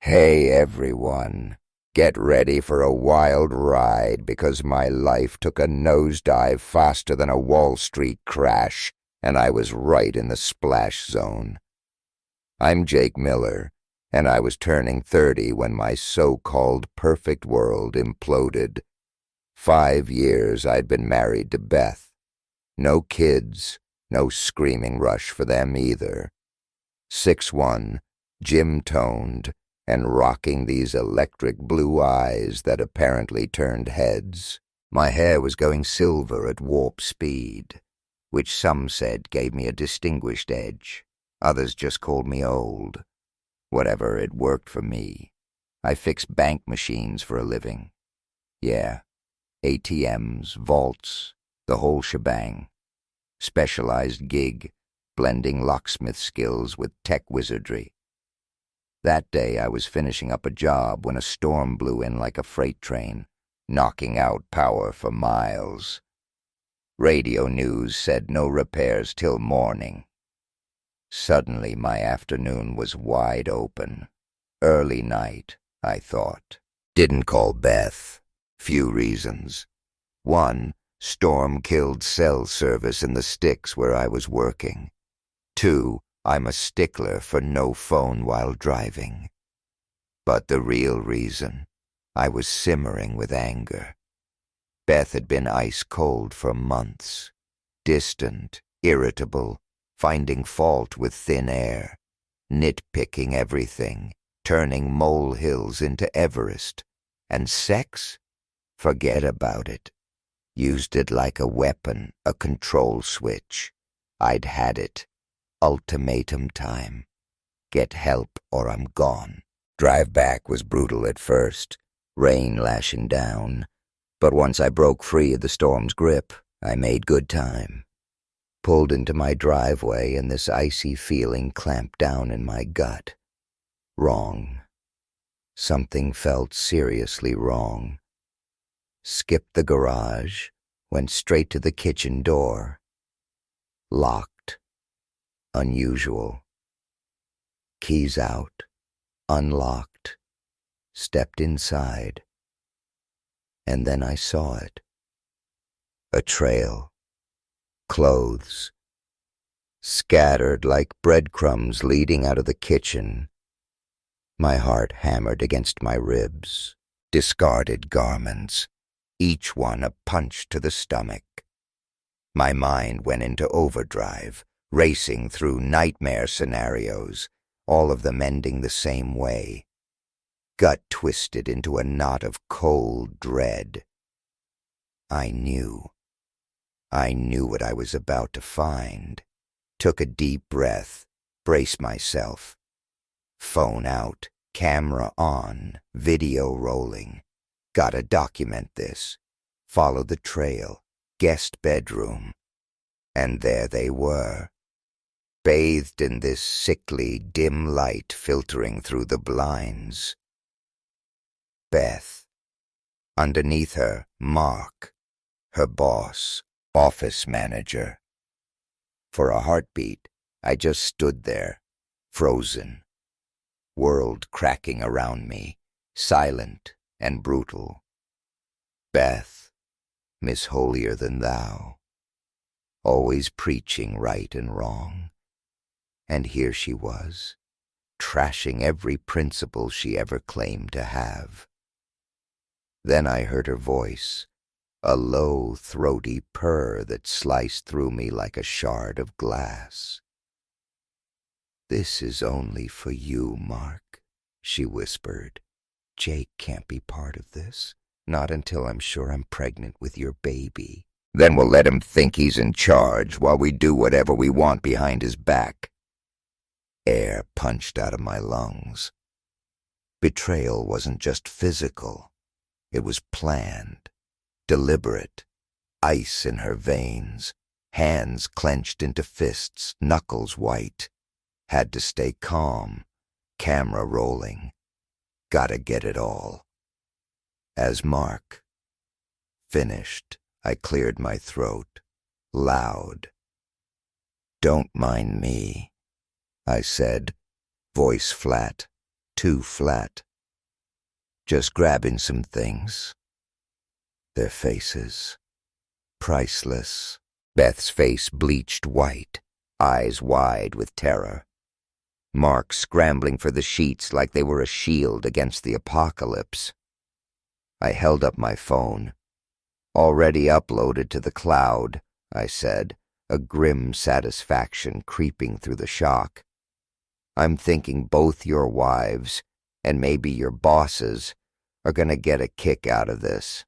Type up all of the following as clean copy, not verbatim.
Hey everyone, get ready for a wild ride because my life took a nosedive faster than a Wall Street crash, and I was right in the splash zone. I'm Jake Miller, and I was turning 30 when my so-called perfect world imploded. 5 years I'd been married to Beth. No kids, no screaming rush for them either. 6'1", gym-toned, and rocking these electric blue eyes that apparently turned heads. My hair was going silver at warp speed, which some said gave me a distinguished edge. Others just called me old. Whatever, it worked for me. I fixed bank machines for a living. Yeah, ATMs, vaults, the whole shebang. Specialized gig, blending locksmith skills with tech wizardry. That day I was finishing up a job when a storm blew in like a freight train, knocking out power for miles. Radio news said no repairs till morning. Suddenly my afternoon was wide open. Early night, I thought. Didn't call Beth. Few reasons. One, storm killed cell service in the sticks where I was working. 2, I'm a stickler for no phone while driving. But the real reason, I was simmering with anger. Beth had been ice cold for months, distant, irritable, finding fault with thin air, nitpicking everything, turning molehills into Everest. And sex? Forget about it. Used it like a weapon, a control switch. I'd had it. Ultimatum time. Get help or I'm gone. Drive back was brutal at first, rain lashing down, but once I broke free of the storm's grip, I made good time. Pulled into my driveway and this icy feeling clamped down in my gut. Wrong. Something felt seriously wrong. Skipped the garage, went straight to the kitchen door. Locked. Unusual. Keys out, unlocked, stepped inside, and then I saw it. A trail, clothes, scattered like breadcrumbs leading out of the kitchen. My heart hammered against my ribs. Discarded garments, each one a punch to the stomach. My mind went into overdrive, racing through nightmare scenarios, all of them ending the same way. Gut twisted into a knot of cold dread. I knew what I was about to find. Took a deep breath, braced myself. Phone out, camera on, video rolling. Gotta document this. Follow the trail, guest bedroom. And there they were. Bathed in this sickly, dim light filtering through the blinds. Beth. Underneath her, Mark, her boss, office manager. For a heartbeat, I just stood there, frozen. World cracking around me, silent and brutal. Beth, Miss Holier-than-thou, always preaching right and wrong. And here she was, trashing every principle she ever claimed to have. Then I heard her voice, a low, throaty purr that sliced through me like a shard of glass. "This is only for you, Mark," she whispered. "Jake can't be part of this, not until I'm sure I'm pregnant with your baby. Then we'll let him think he's in charge while we do whatever we want behind his back." Air punched out of my lungs. Betrayal wasn't just physical. It was planned, deliberate. Ice in her veins, hands clenched into fists, knuckles white. Had to stay calm, camera rolling. Gotta get it all. As Mark finished, I cleared my throat, loud. "Don't mind me," I said, voice flat, too flat. Just grabbing some things. Their faces. Priceless. Beth's face bleached white, eyes wide with terror. Mark scrambling for the sheets like they were a shield against the apocalypse. I held up my phone. Already uploaded to the cloud, I said, a grim satisfaction creeping through the shock. I'm thinking both your wives, and maybe your bosses, are gonna get a kick out of this.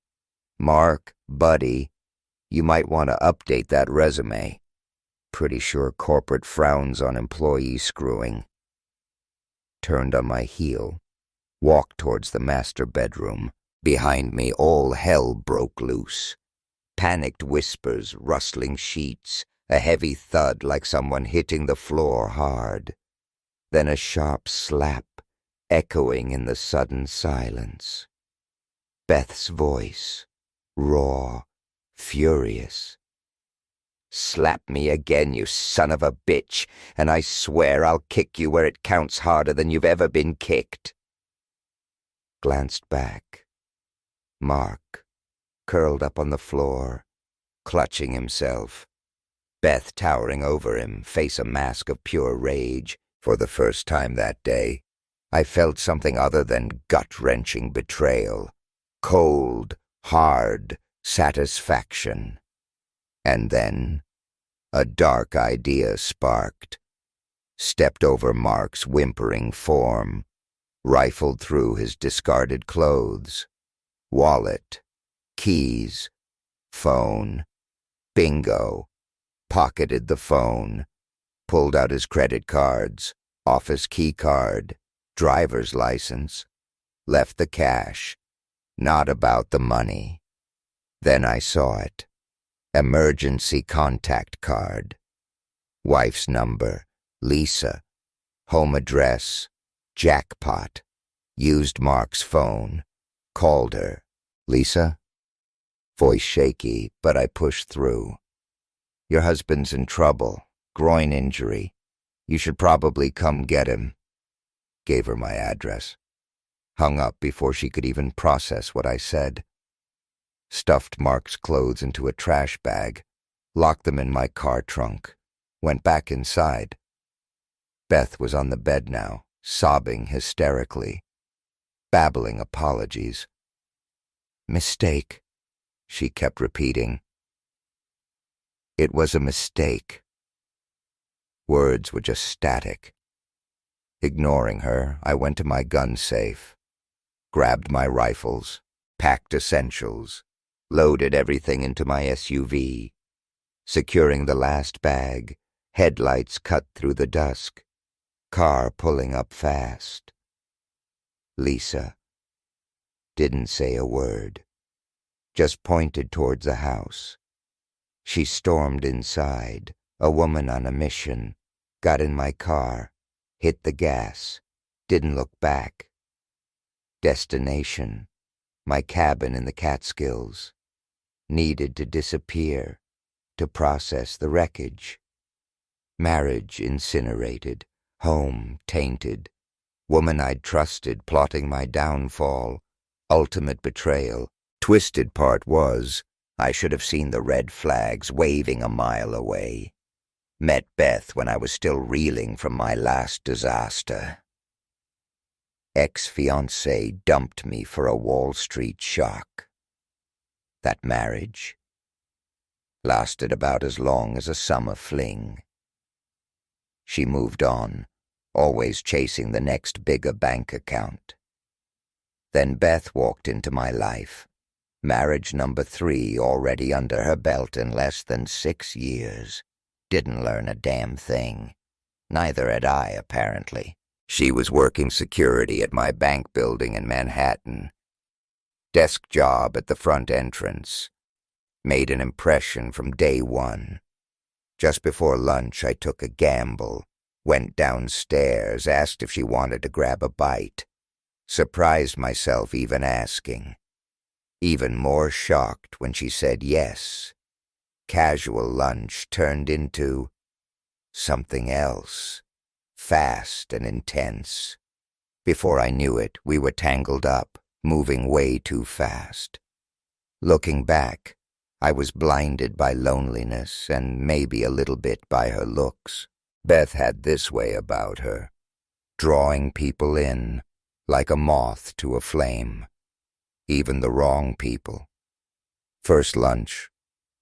Mark, buddy, you might want to update that resume. Pretty sure corporate frowns on employee screwing. Turned on my heel, walked towards the master bedroom. Behind me, all hell broke loose. Panicked whispers, rustling sheets, a heavy thud like someone hitting the floor hard. Then a sharp slap, echoing in the sudden silence. Beth's voice, raw, furious. Slap me again, you son of a bitch, and I swear I'll kick you where it counts harder than you've ever been kicked. Glanced back. Mark, curled up on the floor, clutching himself. Beth towering over him, face a mask of pure rage. For the first time that day, I felt something other than gut-wrenching betrayal. Cold, hard satisfaction. And then, a dark idea sparked. Stepped over Mark's whimpering form, rifled through his discarded clothes. Wallet, keys, phone. Bingo. Pocketed the phone. Pulled out his credit cards, office key card, driver's license. Left the cash. Not about the money. Then I saw it. Emergency contact card. Wife's number, Lisa. Home address, jackpot. Used Mark's phone. Called her. Lisa? Voice shaky, but I pushed through. Your husband's in trouble. Groin injury. You should probably come get him. Gave her my address. Hung up before she could even process what I said. Stuffed Mark's clothes into a trash bag, locked them in my car trunk, went back inside. Beth was on the bed now, sobbing hysterically, babbling apologies. Mistake, she kept repeating. It was a mistake. Words were just static. Ignoring her, I went to my gun safe, grabbed my rifles, packed essentials, loaded everything into my SUV, securing the last bag, headlights cut through the dusk, car pulling up fast. Lisa didn't say a word, just pointed towards the house. She stormed inside, a woman on a mission, got in my car, hit the gas, didn't look back. Destination, my cabin in the Catskills. Needed to disappear, to process the wreckage. Marriage incinerated, home tainted. Woman I'd trusted plotting my downfall, ultimate betrayal. Twisted part was, I should have seen the red flags waving a mile away. Met Beth when I was still reeling from my last disaster. Ex-fiancé dumped me for a Wall Street shock. That marriage lasted about as long as a summer fling. She moved on, always chasing the next bigger bank account. Then Beth walked into my life. Marriage number 3 already under her belt in less than 6 years. Didn't learn a damn thing. Neither had I, apparently. She was working security at my bank building in Manhattan. Desk job at the front entrance. Made an impression from day one. Just before lunch, I took a gamble. Went downstairs, asked if she wanted to grab a bite. Surprised myself even asking. Even more shocked when she said yes. Casual lunch turned into something else, fast and intense. Before I knew it, we were tangled up, moving way too fast. Looking back, I was blinded by loneliness and maybe a little bit by her looks. Beth had this way about her, drawing people in like a moth to a flame, even the wrong people. First lunch,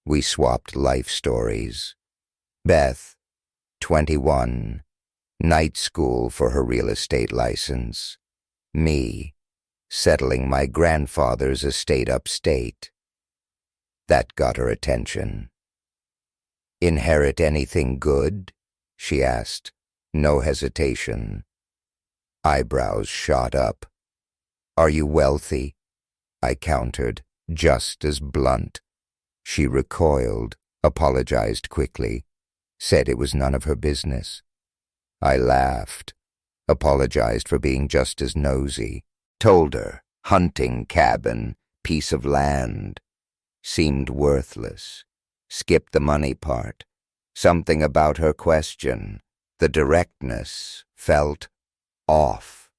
we swapped life stories. Beth, 21, night school for her real estate license. Me, settling my grandfather's estate upstate. That got her attention. "Inherit anything good?" she asked, no hesitation. Eyebrows shot up. "Are you wealthy?" I countered, just as blunt. She recoiled, apologized quickly, said it was none of her business. I laughed, apologized for being just as nosy, told her hunting cabin, piece of land, seemed worthless, skipped the money part. Something about her question, the directness, felt off.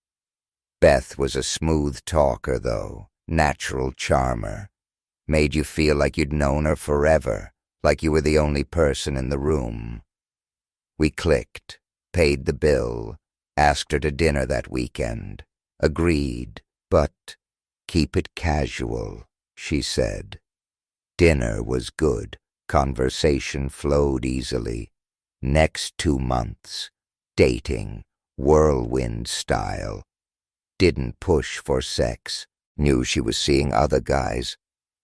Beth was a smooth talker, though, natural charmer. Made you feel like you'd known her forever, like you were the only person in the room. We clicked, paid the bill, asked her to dinner that weekend. Agreed, but keep it casual, she said. Dinner was good. Conversation flowed easily. Next 2 months, dating, whirlwind style. Didn't push for sex, knew she was seeing other guys.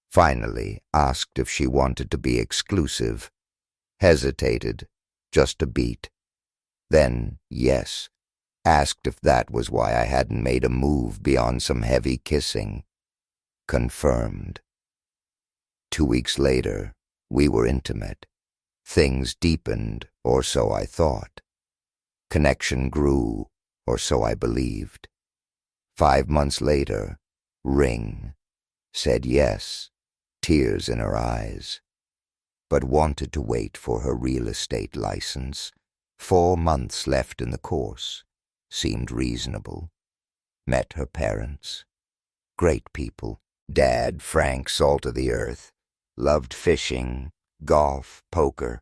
Finally asked if she wanted to be exclusive. Hesitated, just a beat. Then, yes, asked if that was why I hadn't made a move beyond some heavy kissing. Confirmed. 2 weeks later, we were intimate. Things deepened, or so I thought. Connection grew, or so I believed. 5 months later, ring. Said yes, tears in her eyes. But wanted to wait for her real estate license. 4 months left in the course. Seemed reasonable. Met her parents. Great people. Dad, frank, salt of the earth. Loved fishing, golf, poker.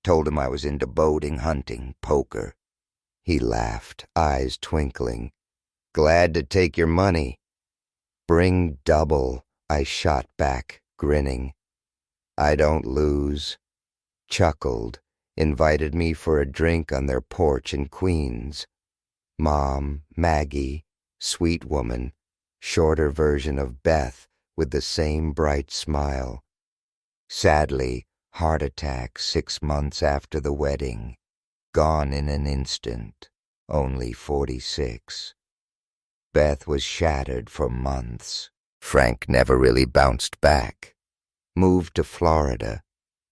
Told him I was into boating, hunting, poker. He laughed, eyes twinkling. "Glad to take your money." "Bring double," I shot back, grinning. "I don't lose." Chuckled, invited me for a drink on their porch in Queens. Mom, Maggie, sweet woman, shorter version of Beth with the same bright smile. Sadly, heart attack 6 months after the wedding. Gone in an instant, only 46. Beth was shattered for months. Frank never really bounced back. Moved to Florida,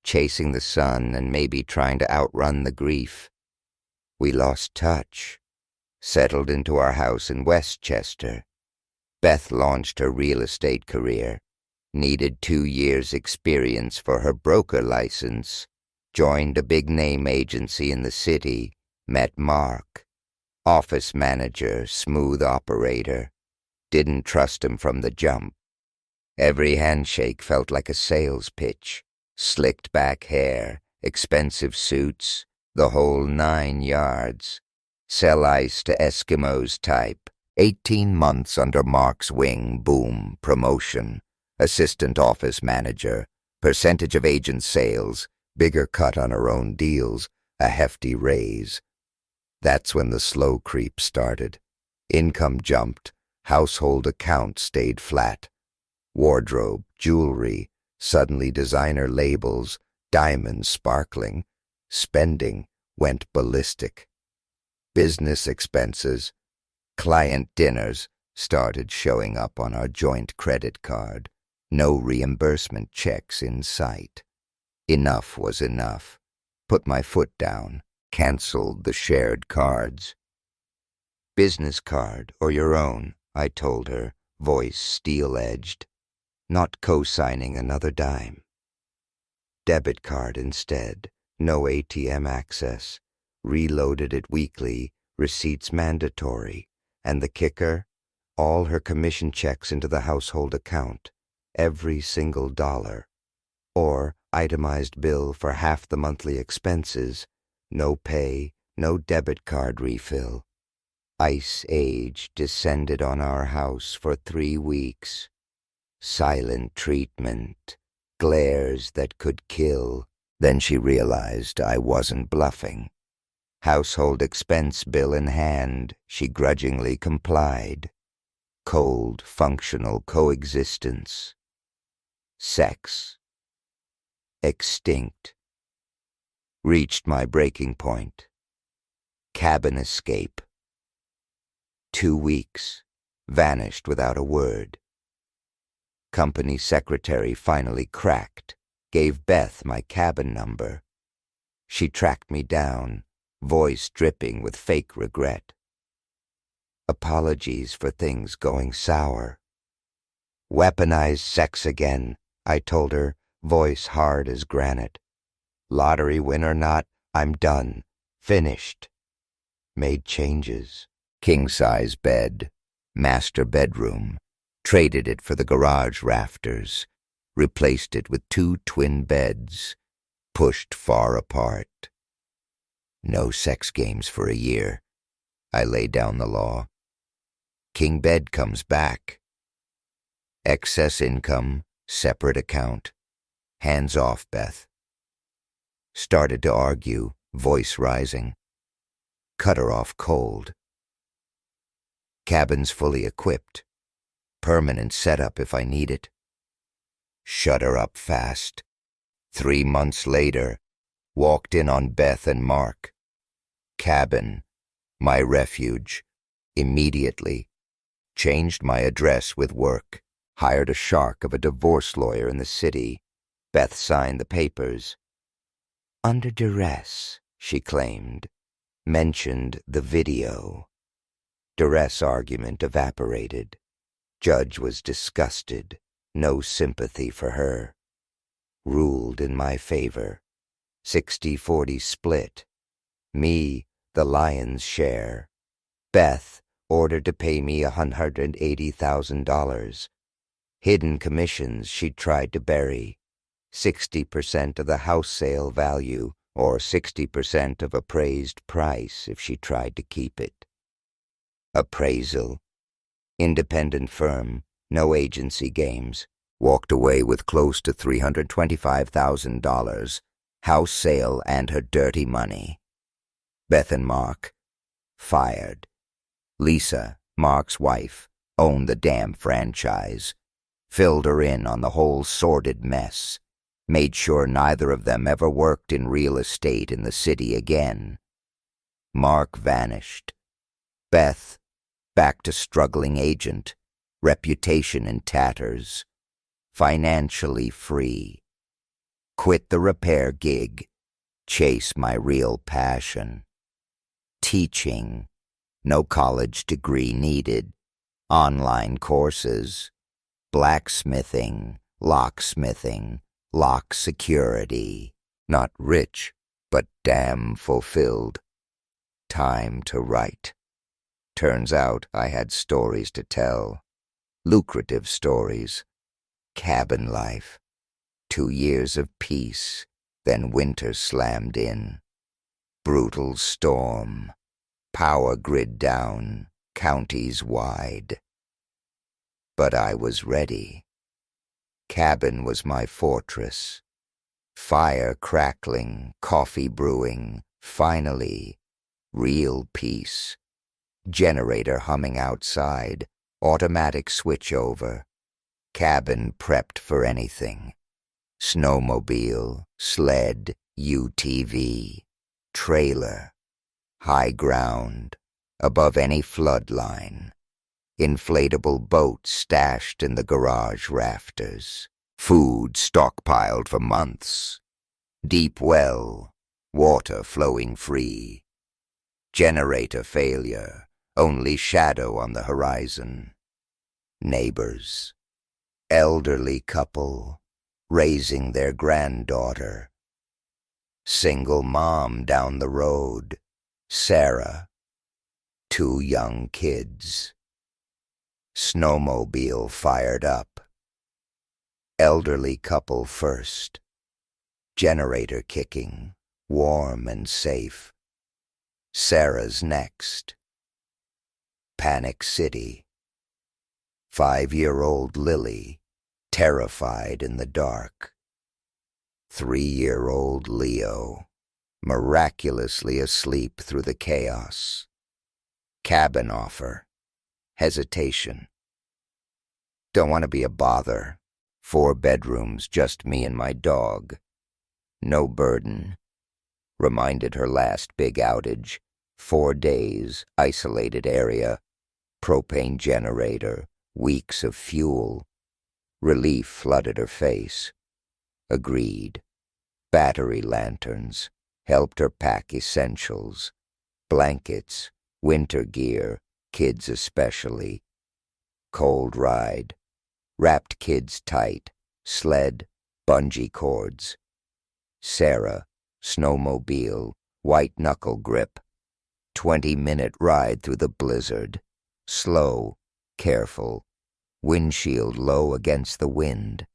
chasing the sun and maybe trying to outrun the grief. We lost touch. Settled into our house in Westchester. Beth launched her real estate career. Needed 2 years' experience for her broker license. Joined a big-name agency in the city. Met Mark. Office manager, smooth operator. Didn't trust him from the jump. Every handshake felt like a sales pitch. Slicked back hair, expensive suits, the whole 9 yards. Sell ice to Eskimos type. 18 months under Mark's wing, boom, promotion. Assistant office manager, percentage of agent sales, bigger cut on her own deals, a hefty raise. That's when the slow creep started. Income jumped, household account stayed flat. Wardrobe, jewelry, suddenly designer labels, diamonds sparkling. Spending went ballistic. Business expenses, client dinners started showing up on our joint credit card. No reimbursement checks in sight. Enough was enough. Put my foot down. Canceled the shared cards. "Business card or your own," I told her, voice steel-edged. Not co-signing another dime. Debit card instead. No ATM access. Reloaded it weekly. Receipts mandatory. And the kicker? All her commission checks into the household account, every single dollar. Or itemized bill for half the monthly expenses, no pay, no debit card refill. Ice age descended on our house for 3 weeks. Silent treatment, glares that could kill. Then she realized I wasn't bluffing. Household expense bill in hand, she grudgingly complied. Cold, functional coexistence. Sex. Extinct. Reached my breaking point. Cabin escape. 2 weeks. Vanished without a word. Company secretary finally cracked, gave Beth my cabin number. She tracked me down, voice dripping with fake regret. Apologies for things going sour. Weaponized sex again, I told her, voice hard as granite. Lottery win or not, I'm done. Finished. Made changes. King-size bed. Master bedroom. Traded it for the garage rafters. Replaced it with 2 twin beds. Pushed far apart. No sex games for a year. I lay down the law. King bed comes back. Excess income, separate account. Hands off, Beth. Started to argue, voice rising. Cut her off cold. Cabin's fully equipped. Permanent setup if I need it. Shut her up fast. 3 months later, walked in on Beth and Mark. Cabin, my refuge. Immediately. Changed my address with work. Hired a shark of a divorce lawyer in the city. Beth signed the papers. Under duress, she claimed. Mentioned the video. Duress argument evaporated. Judge was disgusted. No sympathy for her. Ruled in my favor. 60-40 split. Me, the lion's share. Beth ordered to pay me $180,000. Hidden commissions she'd tried to bury. 60% of the house sale value, or 60% of appraised price if she tried to keep it. Appraisal. Independent firm, no agency games. Walked away with close to $325,000. House sale and her dirty money. Beth and Mark. Fired. Lisa, Mark's wife, owned the damn franchise. Filled her in on the whole sordid mess. Made sure neither of them ever worked in real estate in the city again. Mark vanished. Beth, back to struggling agent. Reputation in tatters. Financially free. Quit the repair gig. Chase my real passion. Teaching. No college degree needed. Online courses. Blacksmithing, locksmithing, lock security. Not rich, but damn fulfilled. Time to write. Turns out I had stories to tell. Lucrative stories. Cabin life. 2 years of peace, then winter slammed in. Brutal storm. Power grid down, counties wide. But I was ready. Cabin was my fortress. Fire crackling, coffee brewing, finally, real peace. Generator humming outside, automatic switchover. Cabin prepped for anything. Snowmobile, sled, UTV, trailer, high ground, above any flood line. Inflatable boat stashed in the garage rafters. Food stockpiled for months. Deep well, water flowing free. Generator failure, only shadow on the horizon. Neighbors. Elderly couple, raising their granddaughter. Single mom down the road, Sarah. 2 young kids. Snowmobile fired up. Elderly couple first. Generator kicking, warm and safe. Sarah's next. Panic City. 5-year-old Lily, terrified in the dark. 3-year-old Leo, miraculously asleep through the chaos. Cabin offer. Hesitation. Don't want to be a bother. 4 bedrooms, just me and my dog. No burden. Reminded her last big outage. 4 days, isolated area. Propane generator, weeks of fuel. Relief flooded her face. Agreed. Battery lanterns. Helped her pack essentials. Blankets, winter gear, kids especially. Cold ride. Wrapped kids tight. Sled, bungee cords. Sarah, snowmobile, white knuckle grip. 20-minute ride through the blizzard. Slow, careful. Windshield low against the wind.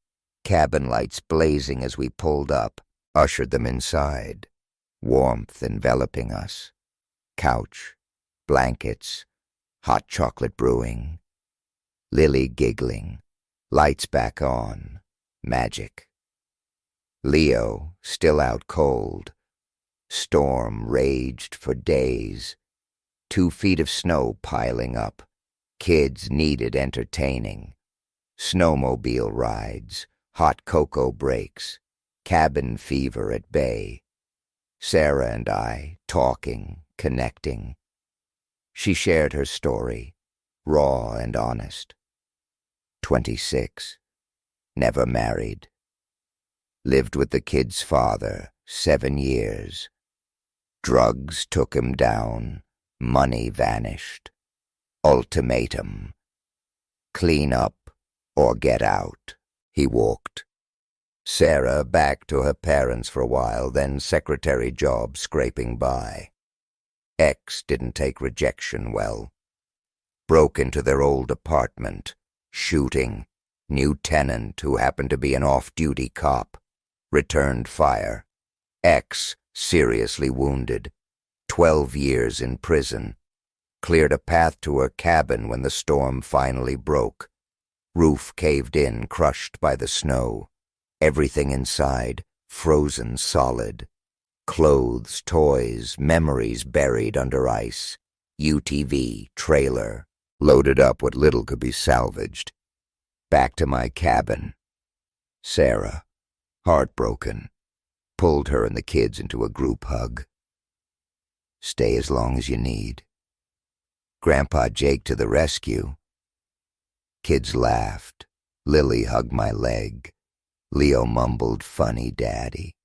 Cabin lights blazing as we pulled up, ushered them inside. Warmth enveloping us. Couch, blankets, hot chocolate brewing. Lily giggling. Lights back on. Magic. Leo, still out cold. Storm raged for days. 2 feet of snow piling up. Kids needed entertaining. Snowmobile rides. Hot cocoa breaks. Cabin fever at bay. Sarah and I, talking, connecting. She shared her story, raw and honest. 26. Never married. Lived with the kid's father, 7 years. Drugs took him down. Money vanished. Ultimatum. Clean up or get out. He walked. Sarah back to her parents for a while, then secretary job scraping by. Ex didn't take rejection well. Broke into their old apartment. Shooting. New tenant who happened to be an off-duty cop. Returned fire. Ex seriously wounded. 12 years in prison. Cleared a path to her cabin when the storm finally broke. Roof caved in, crushed by the snow. Everything inside, frozen solid. Clothes, toys, memories buried under ice. UTV, trailer, loaded up what little could be salvaged. Back to my cabin. Sarah, heartbroken, pulled her and the kids into a group hug. Stay as long as you need. Grandpa Jake to the rescue. Kids laughed. Lily hugged my leg. Leo mumbled, "Funny, Daddy."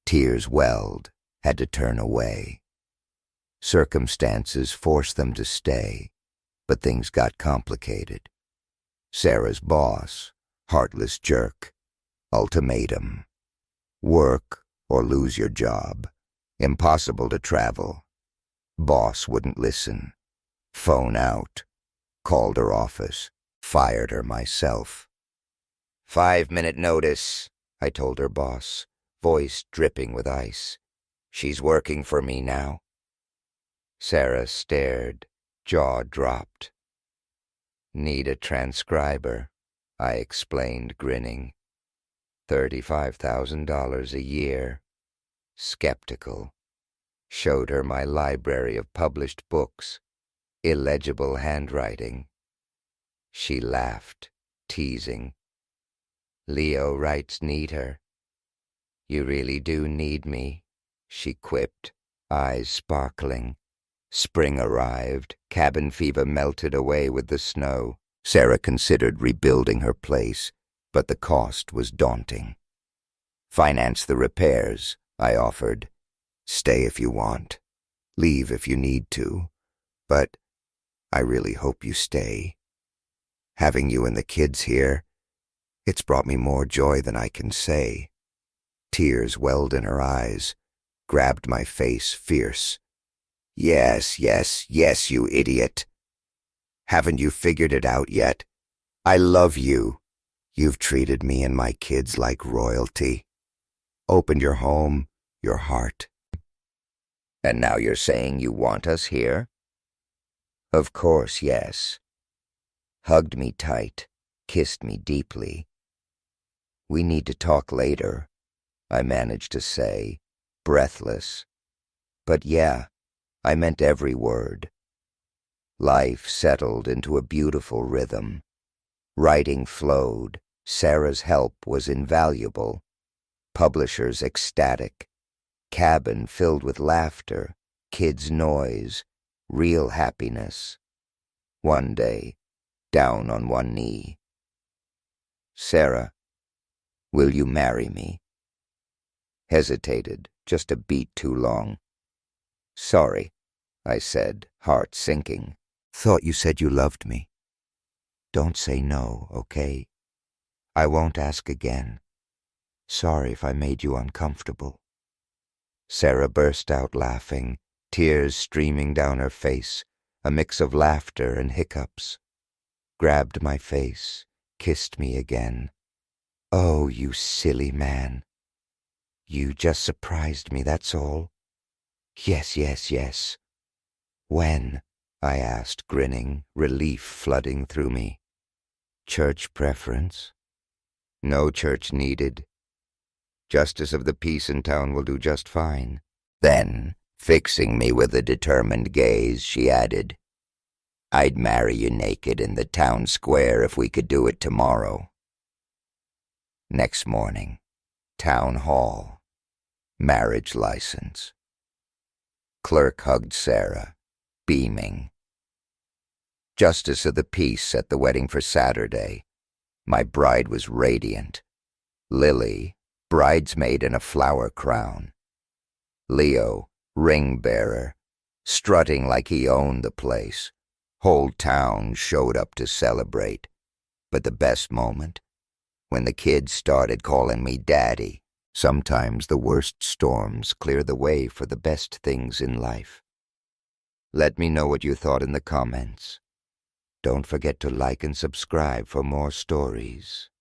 Tears welled, had to turn away. Circumstances forced them to stay, but things got complicated. Sarah's boss, heartless jerk. Ultimatum. Work or lose your job. Impossible to travel. Boss wouldn't listen. Phone out. Called her office. Fired her myself. 5-minute notice, I told her boss, voice dripping with ice. She's working for me now. Sarah stared, jaw dropped. Need a transcriber, I explained, grinning. $35,000 a year. Skeptical. Showed her my library of published books. Illegible handwriting. She laughed, teasing. Leo writes neater. You really do need me, she quipped, eyes sparkling. Spring arrived, cabin fever melted away with the snow. Sarah considered rebuilding her place, but the cost was daunting. Finance the repairs, I offered. Stay if you want. Leave if you need to. But I really hope you stay. Having you and the kids here, it's brought me more joy than I can say. Tears welled in her eyes, grabbed my face fierce. Yes, yes, yes, you idiot. Haven't you figured it out yet? I love you. You've treated me and my kids like royalty. Opened your home, your heart. And now you're saying you want us here? Of course, yes. Hugged me tight, kissed me deeply. We need to talk later, I managed to say, breathless. But yeah, I meant every word. Life settled into a beautiful rhythm. Writing flowed. Sarah's help was invaluable. Publishers ecstatic. Cabin filled with laughter, kids' noise, real happiness. One day, down on one knee. Sarah, will you marry me? Hesitated, just a beat too long. Sorry, I said, heart sinking. Thought you said you loved me. Don't say no, okay? I won't ask again. Sorry if I made you uncomfortable. Sarah burst out laughing, tears streaming down her face, a mix of laughter and hiccups. Grabbed my face, kissed me again. Oh, you silly man. You just surprised me, that's all. Yes, yes, yes. When? I asked, grinning, relief flooding through me. Church preference? No church needed. Justice of the peace in town will do just fine. Then, fixing me with a determined gaze, she added, I'd marry you naked in the town square if we could do it tomorrow. Next morning, town hall, marriage license. Clerk hugged Sarah, beaming. Justice of the peace set the wedding for Saturday. My bride was radiant. Lily, bridesmaid in a flower crown. Leo, ring bearer, strutting like he owned the place. Whole town showed up to celebrate. But the best moment? When the kids started calling me Daddy. Sometimes the worst storms clear the way for the best things in life. Let me know what you thought in the comments. Don't forget to like and subscribe for more stories.